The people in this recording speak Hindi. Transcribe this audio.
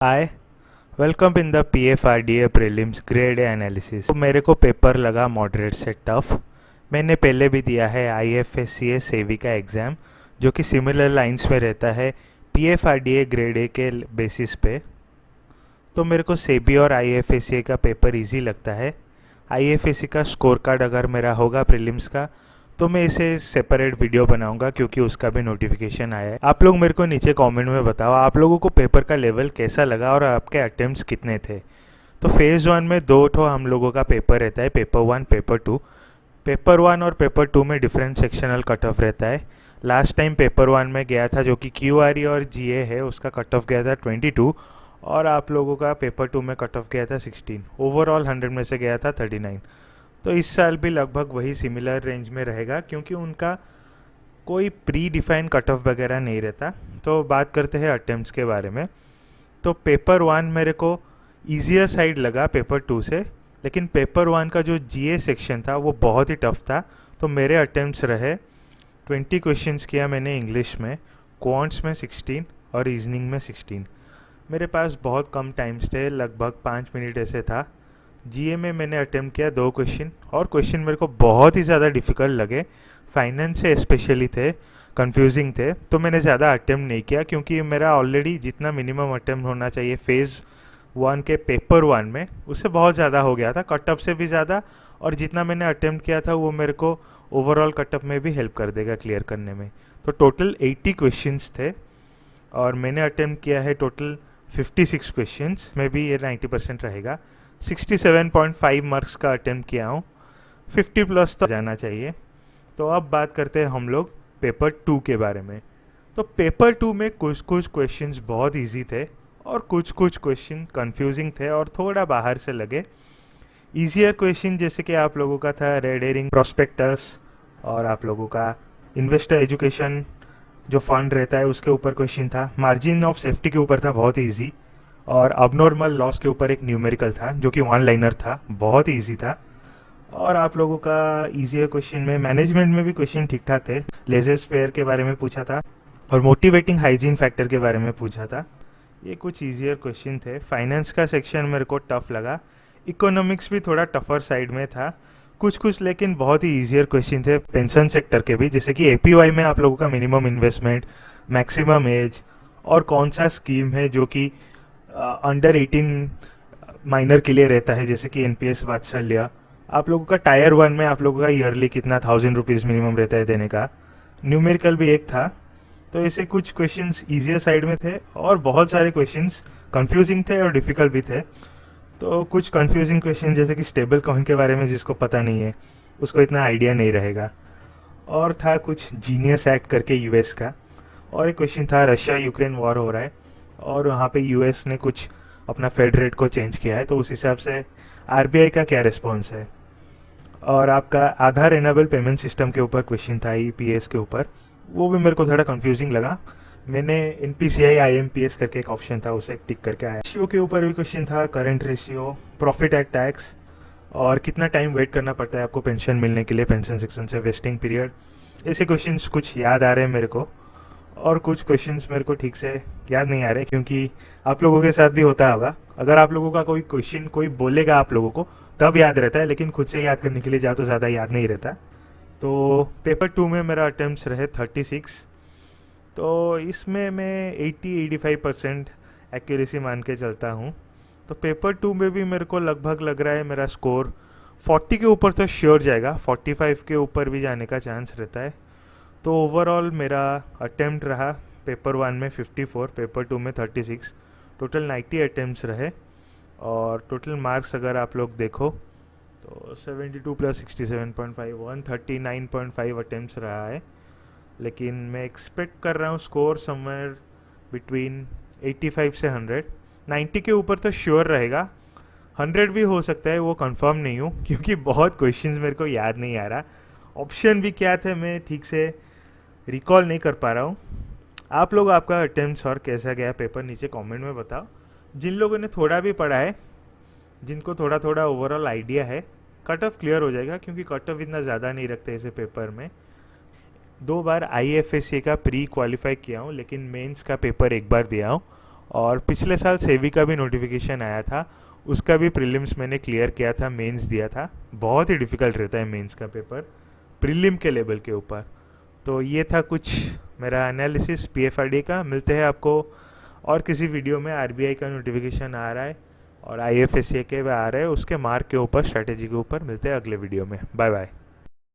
Hi. Welcome in the PFRDA prelims grade A analysis. तो मेरे को पेपर लगा मॉडरेट से टफ। मैंने पहले भी दिया है IFSCA सेवी का एग्ज़ाम, जो कि सिमिलर लाइंस में रहता है PFRDA ग्रेड ए के बेसिस पे। तो मेरे को सेबी और IFSCA का पेपर इजी लगता है। IFSC का स्कोर कार्ड अगर मेरा होगा प्रीलिम्स का, तो मैं इसे सेपरेट वीडियो बनाऊंगा, क्योंकि उसका भी नोटिफिकेशन आया है। आप लोग मेरे को नीचे कमेंट में बताओ आप लोगों को पेपर का लेवल कैसा लगा और आपके अटेम्प्ट्स कितने थे। तो फेज़ 1 में दो ठो हम लोगों का पेपर रहता है, पेपर 1 पेपर 2। पेपर 1 और पेपर 2 में डिफरेंट सेक्शनल कट ऑफ रहता है। लास्ट टाइम पेपर 1 में गया था, जो कि QRE और GA है, उसका कट ऑफ गया था 22। और आप लोगों का पेपर 2 में कट ऑफ गया था 16। ओवरऑल 100 में से गया था 39। तो इस साल भी लगभग वही सिमिलर रेंज में रहेगा, क्योंकि उनका कोई प्री डिफाइन कट ऑफ वगैरह नहीं रहता। तो बात करते हैं अटेम्प्ट्स के बारे में। तो पेपर 1 मेरे को ईजियर साइड लगा पेपर 2 से, लेकिन पेपर 1 का जो GA सेक्शन था वो बहुत ही टफ था। तो मेरे अटेम्प्ट्स रहे 20 क्वेश्चंस किया मैंने इंग्लिश में, क्वांट्स में 16 और रीजनिंग में 16। मेरे पास बहुत कम टाइम्स थे, लगभग 5 मिनट ऐसे था। GA में मैंने अटेम्प्ट किया 2 क्वेश्चन, और क्वेश्चन मेरे को बहुत ही ज़्यादा डिफ़िकल्ट लगे। फाइनेंस से स्पेशली थे, कंफ्यूजिंग थे। तो मैंने ज़्यादा अटेम्प्ट नहीं किया, क्योंकि मेरा ऑलरेडी जितना मिनिमम अटेम्प्ट होना चाहिए फेज़ 1 के पेपर 1 में, उससे बहुत ज़्यादा हो गया था, कटअप से भी ज़्यादा। और जितना मैंने अटेम्प्ट किया था वो मेरे को ओवरऑल कटअप में भी हेल्प कर देगा क्लियर करने में। तो टोटल 80 क्वेश्चंस थे, और मैंने अटेम्प्ट किया है टोटल 56 क्वेश्चंस में भी ये 90% रहेगा। 67.5 मार्क्स का अटेम्प्ट किया हूँ, 50 प्लस तो जाना चाहिए। तो अब बात करते हैं हम लोग पेपर 2 के बारे में। तो पेपर 2 में कुछ कुछ क्वेश्चंस बहुत इजी थे, और कुछ कुछ क्वेश्चन कंफ्यूजिंग थे और थोड़ा बाहर से लगे। ईजियर क्वेश्चन जैसे कि आप लोगों का था रेड एरिंग प्रोस्पेक्टस, और आप लोगों का इन्वेस्टर एजुकेशन जो फंड रहता है उसके ऊपर क्वेश्चन था। मार्जिन ऑफ सेफ्टी के ऊपर था, बहुत ही ईजी। और अबनॉर्मल लॉस के ऊपर एक न्यूमेरिकल था, जो कि वन लाइनर था, बहुत ही ईजी था। और आप लोगों का ईजियर क्वेश्चन में मैनेजमेंट में भी क्वेश्चन ठीक ठाक थे। लेजेस फेयर के बारे में पूछा था, और मोटिवेटिंग हाइजीन फैक्टर के बारे में पूछा था। ये कुछ ईजियर क्वेश्चन थे। फाइनेंस का सेक्शन मेरे को टफ लगा। इकोनॉमिक्स भी थोड़ा टफर साइड में था कुछ कुछ, लेकिन बहुत ही ईजियर क्वेश्चन थे पेंशन सेक्टर के भी, जैसे कि APY में आप लोगों का मिनिमम इन्वेस्टमेंट, मैक्सिमम एज, और कौन सा स्कीम है जो कि अंडर 18 माइनर के लिए रहता है, जैसे कि NPS वात्सल्य। आप लोगों का टायर 1 में आप लोगों का ईयरली कितना 1000 रुपीज़ मिनिमम रहता है देने का। न्यूमेरिकल भी एक था। तो ऐसे कुछ क्वेश्चंस ईजियर साइड में थे, और बहुत सारे क्वेश्चंस कंफ्यूजिंग थे और डिफ़िकल्ट भी थे। तो कुछ कंफ्यूजिंग क्वेश्चन जैसे कि स्टेबल कॉइन के बारे में, जिसको पता नहीं है उसको इतना आइडिया नहीं रहेगा। और था कुछ जीनियस एक्ट करके US का, और एक क्वेश्चन था रशिया यूक्रेन वॉर हो रहा है, और वहाँ पे US ने कुछ अपना फेड रेट को चेंज किया है, तो उस हिसाब से RBI का क्या रिस्पॉन्स है। और आपका आधार एनेबल पेमेंट सिस्टम के ऊपर क्वेश्चन था, EPS के ऊपर। वो भी मेरे को थोड़ा कंफ्यूजिंग लगा। मैंने NPCI IMPS करके एक ऑप्शन था, उसे टिक करके आया। रेशियो के ऊपर भी क्वेश्चन था, current ratio, profit at tax, और कितना टाइम वेट करना पड़ता है आपको पेंशन मिलने के लिए, पेंशन सेक्शन से वेस्टिंग पीरियड। ऐसे क्वेश्चंस कुछ याद आ रहे हैं मेरे को, और कुछ क्वेश्चंस मेरे को ठीक से याद नहीं आ रहे, क्योंकि आप लोगों के साथ भी होता होगा। अगर आप लोगों का कोई क्वेश्चन कोई बोलेगा आप लोगों को तब याद रहता है, लेकिन खुद से याद करने के लिए जाओ तो ज़्यादा याद नहीं रहता। तो पेपर 2 में मेरा अटेम्प्ट्स रहे 36। तो इसमें मैं 80-85% एक्यूरेसी मान के चलता हूँ। तो पेपर 2 में भी मेरे को लगभग लग रहा है मेरा स्कोर 40 के ऊपर तो श्योर जाएगा, 45 के ऊपर भी जाने का चांस रहता है। तो ओवरऑल मेरा अटेम्प्ट रहा पेपर 1 में 54, पेपर 2 में 36, टोटल 90 अटेम्प्ट्स रहे। और टोटल मार्क्स अगर आप लोग देखो तो 72 प्लस 67.5 139.5 अटेम्प्ट्स रहा है। लेकिन मैं एक्सपेक्ट कर रहा हूँ स्कोर समवेयर बिटवीन 85 से 100। 90 के ऊपर तो श्योर रहेगा, 100 भी हो सकता है, वो कंफर्म नहीं हूँ, क्योंकि बहुत क्वेश्चंस मेरे को याद नहीं आ रहा। ऑप्शन भी क्या थे मैं ठीक से रिकॉल नहीं कर पा रहा हूँ। आप लोग आपका अटेम्प्ट्स और कैसा गया पेपर नीचे कमेंट में बताओ। जिन लोगों ने थोड़ा भी पढ़ा है, जिनको थोड़ा थोड़ा ओवरऑल आइडिया है, कट ऑफ क्लियर हो जाएगा, क्योंकि कट ऑफ इतना ज़्यादा नहीं रखते ऐसे पेपर में। 2 बार IFSC का प्री क्वालिफाई किया हूँ, लेकिन मेंस का पेपर एक बार दिया हूँ। और पिछले साल सेवी का भी नोटिफिकेशन आया था, उसका भी प्रीलिम्स मैंने क्लियर किया था, मेंस दिया था। बहुत ही डिफ़िकल्ट रहता है मेंस का पेपर प्रीलिम के लेवल के ऊपर। तो ये था कुछ मेरा एनालिसिस पीएफआरडी का। मिलते हैं आपको और किसी वीडियो में। आरबीआई का नोटिफिकेशन आ रहा है और आईएफएससी के भी आ रहे हैं, उसके मार्क के ऊपर, स्ट्रैटेजी के ऊपर। मिलते हैं अगले वीडियो में। Bye bye.